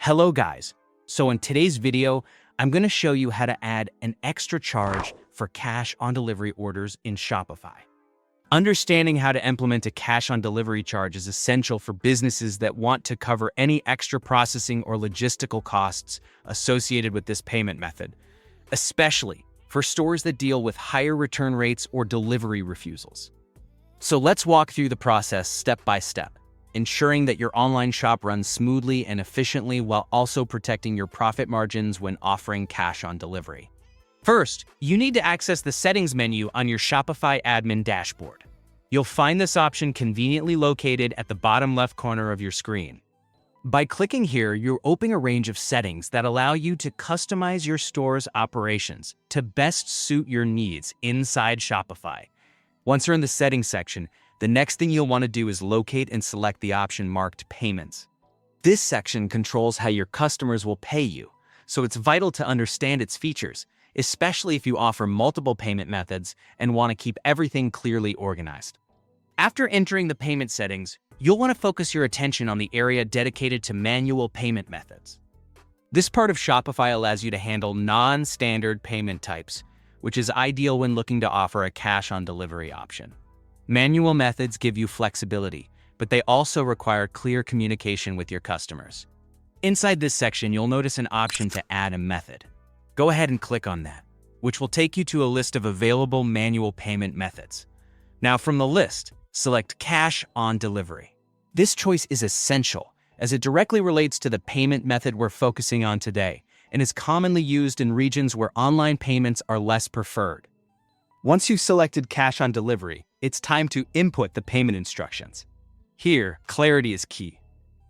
Hello guys. So in today's video, I'm going to show you how to add an extra charge for cash on delivery orders in Shopify. Understanding how to implement a cash on delivery charge is essential for businesses that want to cover any extra processing or logistical costs associated with this payment method, especially for stores that deal with higher return rates or delivery refusals. So let's walk through the process step by step, ensuring that your online shop runs smoothly and efficiently while also protecting your profit margins when offering cash on delivery. First, you need to access the settings menu on your Shopify admin dashboard. You'll find this option conveniently located at the bottom left corner of your screen. By clicking here, you'll open a range of settings that allow you to customize your store's operations to best suit your needs inside Shopify. Once you're in the settings section, the next thing you'll want to do is locate and select the option marked Payments. This section controls how your customers will pay you, so it's vital to understand its features, especially if you offer multiple payment methods and want to keep everything clearly organized. After entering the payment settings, you'll want to focus your attention on the area dedicated to manual payment methods. This part of Shopify allows you to handle non-standard payment types, which is ideal when looking to offer a cash on delivery option. Manual methods give you flexibility, but they also require clear communication with your customers. Inside this section, you'll notice an option to add a method. Go ahead and click on that, which will take you to a list of available manual payment methods. Now from the list, select Cash on Delivery. This choice is essential as it directly relates to the payment method we're focusing on today and is commonly used in regions where online payments are less preferred. Once you've selected Cash on Delivery, it's time to input the payment instructions. Here, clarity is key.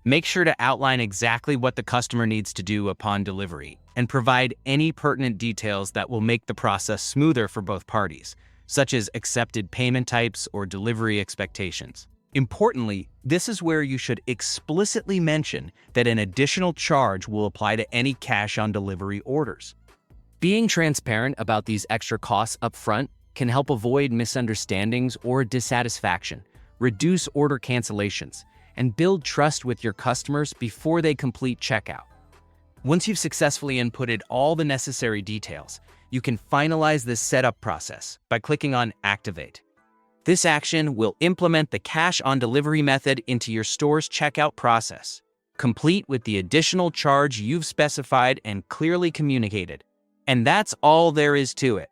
Make sure to outline exactly what the customer needs to do upon delivery and provide any pertinent details that will make the process smoother for both parties, such as accepted payment types or delivery expectations. Importantly, this is where you should explicitly mention that an additional charge will apply to any cash on delivery orders. Being transparent about these extra costs upfront can help avoid misunderstandings or dissatisfaction, reduce order cancellations, and build trust with your customers before they complete checkout. Once you've successfully inputted all the necessary details, you can finalize this setup process by clicking on Activate. This action will implement the cash on delivery method into your store's checkout process, complete with the additional charge you've specified and clearly communicated. And that's all there is to it.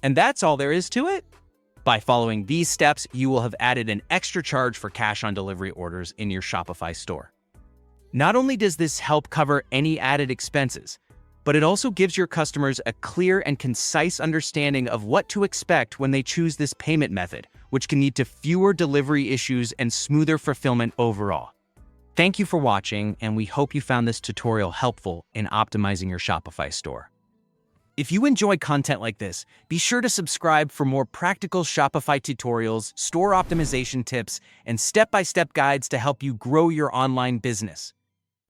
And that's all there is to it. By following these steps, you will have added an extra charge for cash on delivery orders in your Shopify store. Not only does this help cover any added expenses, but it also gives your customers a clear and concise understanding of what to expect when they choose this payment method, which can lead to fewer delivery issues and smoother fulfillment overall. Thank you for watching, and we hope you found this tutorial helpful in optimizing your Shopify store. If you enjoy content like this, be sure to subscribe for more practical Shopify tutorials, store optimization tips, and step-by-step guides to help you grow your online business.